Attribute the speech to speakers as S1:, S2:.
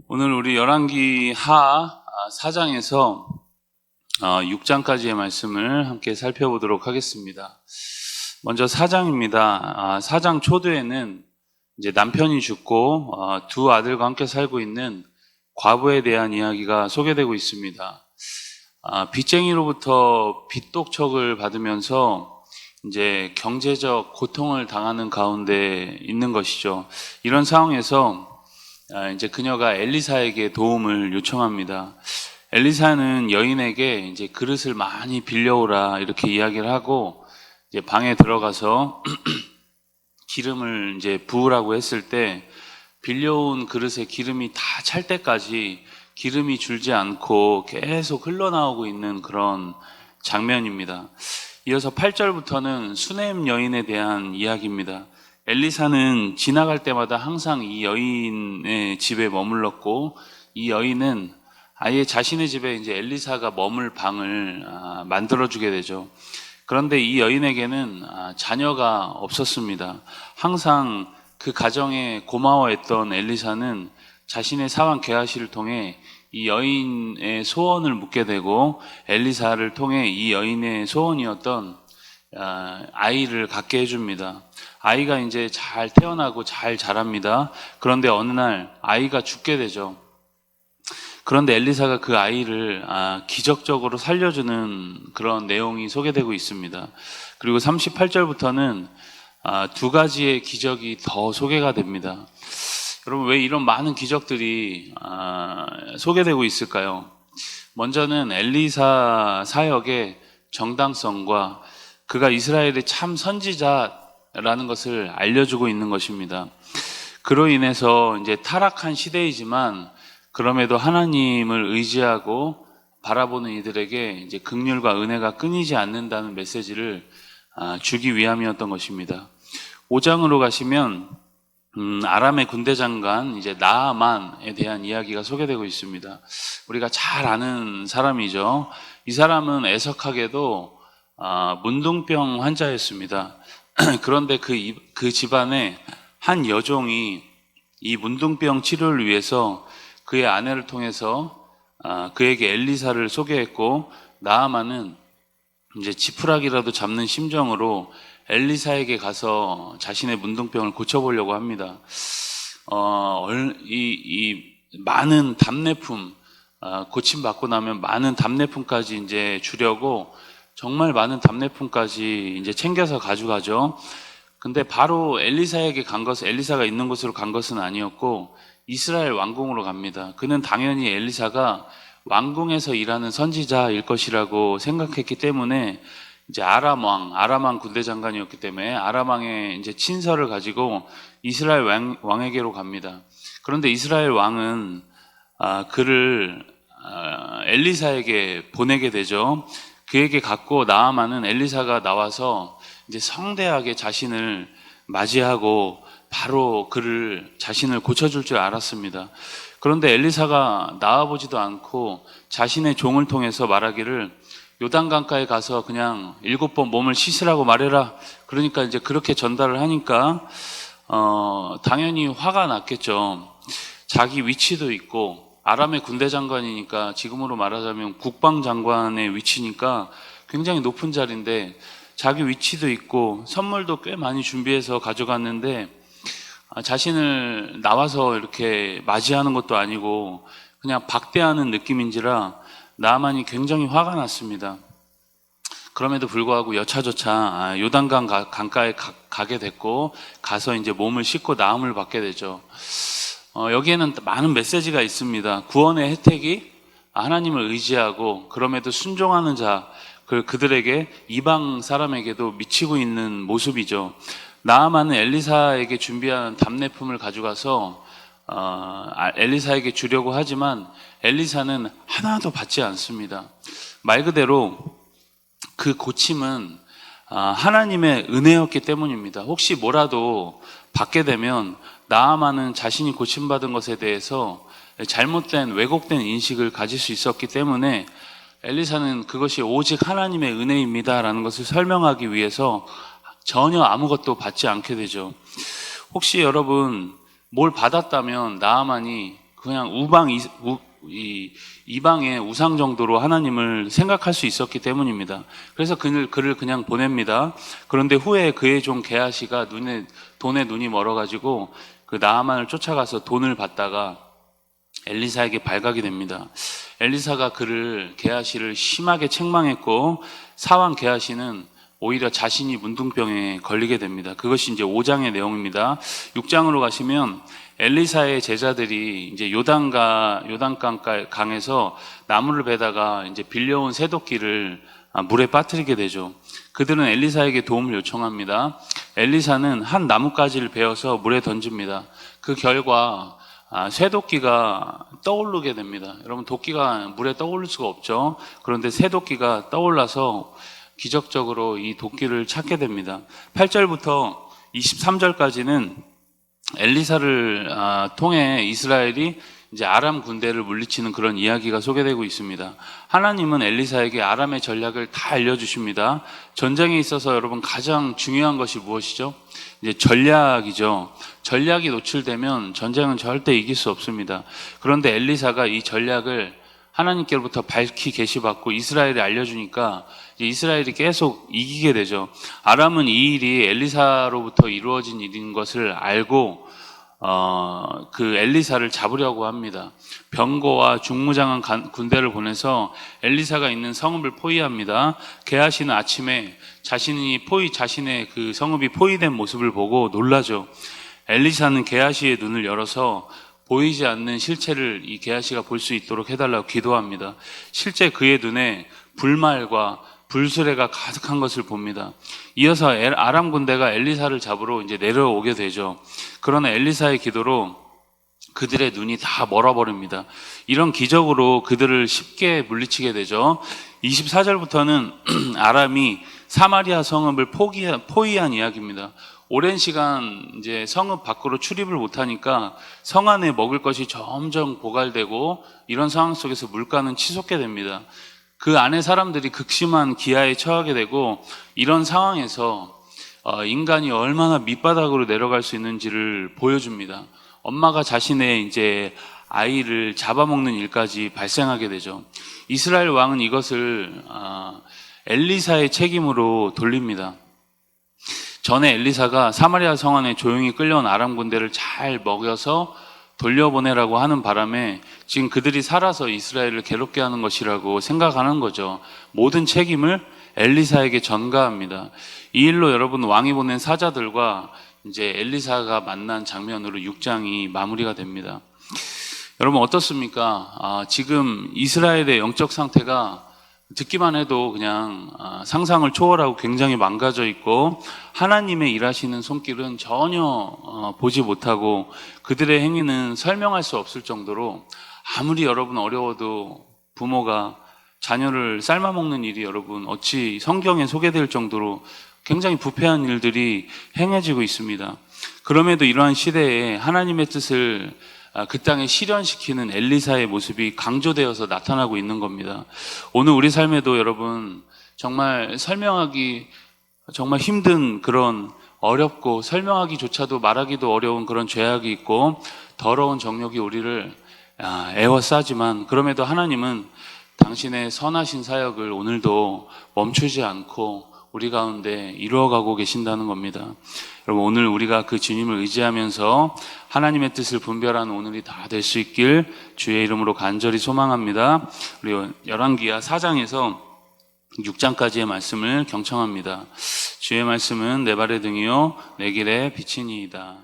S1: 오늘 우리 열왕기 하 4장에서 6장까지의 말씀을 함께 살펴보도록 하겠습니다. 먼저 4장입니다. 4장 초두에는 이제 남편이 죽고 두 아들과 함께 살고 있는 과부에 대한 이야기가 소개되고 있습니다. 빚쟁이로부터 빚독촉을 받으면서 이제 경제적 고통을 당하는 가운데 있는 것이죠. 이런 상황에서 이제 그녀가 엘리사에게 도움을 요청합니다. 엘리사는 여인에게 이제 그릇을 많이 빌려오라 이렇게 이야기를 하고 이제 방에 들어가서 기름을 이제 부으라고 했을 때 빌려온 그릇에 기름이 다 찰 때까지 기름이 줄지 않고 계속 흘러나오고 있는 그런 장면입니다. 이어서 8절부터는 수넴 여인에 대한 이야기입니다. 엘리사는 지나갈 때마다 항상 이 여인의 집에 머물렀고, 이 여인은 아예 자신의 집에 이제 엘리사가 머물 방을 만들어주게 되죠. 그런데 이 여인에게는 자녀가 없었습니다. 항상 그 가정에 고마워했던 엘리사는 자신의 사환 게하시를 통해 이 여인의 소원을 묻게 되고, 엘리사를 통해 이 여인의 소원이었던 아이를 갖게 해줍니다. 아이가 이제 잘 태어나고 잘 자랍니다. 그런데 어느 날 아이가 죽게 되죠. 그런데 엘리사가 그 아이를 기적적으로 살려주는 그런 내용이 소개되고 있습니다. 그리고 38절부터는 두 가지의 기적이 더 소개가 됩니다. 여러분, 왜 이런 많은 기적들이 소개되고 있을까요? 먼저는 엘리사 사역의 정당성과 그가 이스라엘의 참 선지자라는 것을 알려주고 있는 것입니다. 그로 인해서 이제 타락한 시대이지만 그럼에도 하나님을 의지하고 바라보는 이들에게 이제 긍휼과 은혜가 끊이지 않는다는 메시지를 주기 위함이었던 것입니다. 5장으로 가시면 아람의 군대 장관 이제 나아만에 대한 이야기가 소개되고 있습니다. 우리가 잘 아는 사람이죠. 이 사람은 애석하게도 문둥병 환자였습니다. 그런데 그 집안에 한 여종이 이 문둥병 치료를 위해서 그의 아내를 통해서 그에게 엘리사를 소개했고, 나아만은 이제 지푸라기라도 잡는 심정으로 엘리사에게 가서 자신의 문둥병을 고쳐보려고 합니다. 이 많은 답례품, 고침받고 나면 많은 답례품까지 이제 주려고 정말 많은 답례품까지 이제 챙겨서 가져가죠. 근데 바로 엘리사에게 간 것은, 엘리사가 있는 곳으로 간 것은 아니었고 이스라엘 왕궁으로 갑니다. 그는 당연히 엘리사가 왕궁에서 일하는 선지자일 것이라고 생각했기 때문에 이제 아람 왕 군대 장관이었기 때문에 아람 왕의 이제 친서를 가지고 이스라엘 왕에게로 갑니다. 그런데 이스라엘 왕은 그를 엘리사에게 보내게 되죠. 그에게 갖고 나아만은 엘리사가 나와서 이제 성대하게 자신을 맞이하고 바로 자신을 고쳐줄 줄 알았습니다. 그런데 엘리사가 나와보지도 않고 자신의 종을 통해서 말하기를 요단강가에 가서 그냥 7번 몸을 씻으라고 말해라. 그러니까 이제 그렇게 전달을 하니까 당연히 화가 났겠죠. 자기 위치도 있고 아람의 군대 장관이니까 지금으로 말하자면 국방장관의 위치니까 굉장히 높은 자리인데 자기 위치도 있고 선물도 꽤 많이 준비해서 가져갔는데 자신을 나와서 이렇게 맞이하는 것도 아니고 그냥 박대하는 느낌인지라 나아만이 굉장히 화가 났습니다. 그럼에도 불구하고 여차저차 요단강 강가에 가게 됐고 가서 이제 몸을 씻고 나음을 받게 되죠. 여기에는 많은 메시지가 있습니다. 구원의 혜택이 하나님을 의지하고 그럼에도 순종하는 자, 그들에게 이방 사람에게도 미치고 있는 모습이죠. 나아만은 엘리사에게 준비한 답례품을 가져가서 엘리사에게 주려고 하지만 엘리사는 하나도 받지 않습니다. 말 그대로 그 고침은 하나님의 은혜였기 때문입니다. 혹시 뭐라도 받게 되면 나아만은 자신이 고침받은 것에 대해서 잘못된 왜곡된 인식을 가질 수 있었기 때문에 엘리사는 그것이 오직 하나님의 은혜입니다 라는 것을 설명하기 위해서 전혀 아무것도 받지 않게 되죠. 혹시 여러분 뭘 받았다면 나아만이 그냥 이방의 우상 정도로 하나님을 생각할 수 있었기 때문입니다. 그래서 그를 그냥 보냅니다. 그런데 후에 그의 종 게하시가 돈에 눈이 멀어가지고 그 나아만을 쫓아가서 돈을 받다가 엘리사에게 발각이 됩니다. 엘리사가 게하시를 심하게 책망했고 사왕 게하시는 오히려 자신이 문둥병에 걸리게 됩니다. 그것이 이제 5장의 내용입니다. 6장으로 가시면 엘리사의 제자들이 이제 요단강에서 나무를 베다가 이제 빌려온 새도끼를 물에 빠뜨리게 되죠. 그들은 엘리사에게 도움을 요청합니다. 엘리사는 한 나뭇가지를 베어서 물에 던집니다. 그 결과 새도끼가 떠오르게 됩니다. 여러분, 도끼가 물에 떠오를 수가 없죠. 그런데 새도끼가 떠올라서 기적적으로 이 도끼를 찾게 됩니다. 8절부터 23절까지는 엘리사를 통해 이스라엘이 이제 아람 군대를 물리치는 그런 이야기가 소개되고 있습니다. 하나님은 엘리사에게 아람의 전략을 다 알려주십니다. 전쟁에 있어서 여러분 가장 중요한 것이 무엇이죠? 이제 전략이죠. 전략이 노출되면 전쟁은 절대 이길 수 없습니다. 그런데 엘리사가 이 전략을 하나님께로부터 밝히 계시받고 이스라엘에 알려주니까 이스라엘이 계속 이기게 되죠. 아람은 이 일이 엘리사로부터 이루어진 일인 것을 알고 그 엘리사를 잡으려고 합니다. 병거와 중무장한 군대를 보내서 엘리사가 있는 성읍을 포위합니다. 게하시는 아침에 자신의 그 성읍이 포위된 모습을 보고 놀라죠. 엘리사는 게하시의 눈을 열어서 보이지 않는 실체를 이 게하시가 볼 수 있도록 해달라고 기도합니다. 실제 그의 눈에 불말과 불수레가 가득한 것을 봅니다. 이어서 아람 군대가 엘리사를 잡으러 이제 내려오게 되죠. 그러나 엘리사의 기도로 그들의 눈이 다 멀어버립니다. 이런 기적으로 그들을 쉽게 물리치게 되죠. 24절부터는 아람이 사마리아 성읍을 포위한 이야기입니다. 오랜 시간 이제 성읍 밖으로 출입을 못하니까 성 안에 먹을 것이 점점 고갈되고 이런 상황 속에서 물가는 치솟게 됩니다. 그 안에 사람들이 극심한 기아에 처하게 되고 이런 상황에서 인간이 얼마나 밑바닥으로 내려갈 수 있는지를 보여줍니다. 엄마가 자신의 이제 아이를 잡아먹는 일까지 발생하게 되죠. 이스라엘 왕은 이것을 엘리사의 책임으로 돌립니다. 전에 엘리사가 사마리아 성 안에 조용히 끌려온 아람 군대를 잘 먹여서 돌려보내라고 하는 바람에 지금 그들이 살아서 이스라엘을 괴롭게 하는 것이라고 생각하는 거죠. 모든 책임을 엘리사에게 전가합니다. 이 일로 여러분 왕이 보낸 사자들과 이제 엘리사가 만난 장면으로 6장이 마무리가 됩니다. 여러분 어떻습니까? 지금 이스라엘의 영적 상태가 듣기만 해도 그냥 상상을 초월하고 굉장히 망가져 있고 하나님의 일하시는 손길은 전혀 보지 못하고 그들의 행위는 설명할 수 없을 정도로 아무리 여러분 어려워도 부모가 자녀를 삶아먹는 일이 여러분 어찌 성경에 소개될 정도로 굉장히 부패한 일들이 행해지고 있습니다. 그럼에도 이러한 시대에 하나님의 뜻을 그 땅에 실현시키는 엘리사의 모습이 강조되어서 나타나고 있는 겁니다. 오늘 우리 삶에도 여러분 정말 설명하기 정말 힘든 그런 어렵고 설명하기조차도 말하기도 어려운 그런 죄악이 있고 더러운 정욕이 우리를 애워싸지만 그럼에도 하나님은 당신의 선하신 사역을 오늘도 멈추지 않고 우리 가운데 이루어가고 계신다는 겁니다. 여러분 오늘 우리가 그 주님을 의지하면서 하나님의 뜻을 분별하는 오늘이 다 될 수 있길 주의 이름으로 간절히 소망합니다. 우리 열왕기하 4장에서 6장까지의 말씀을 경청합니다. 주의 말씀은 내 발의 등이요 내 길의 빛이니이다.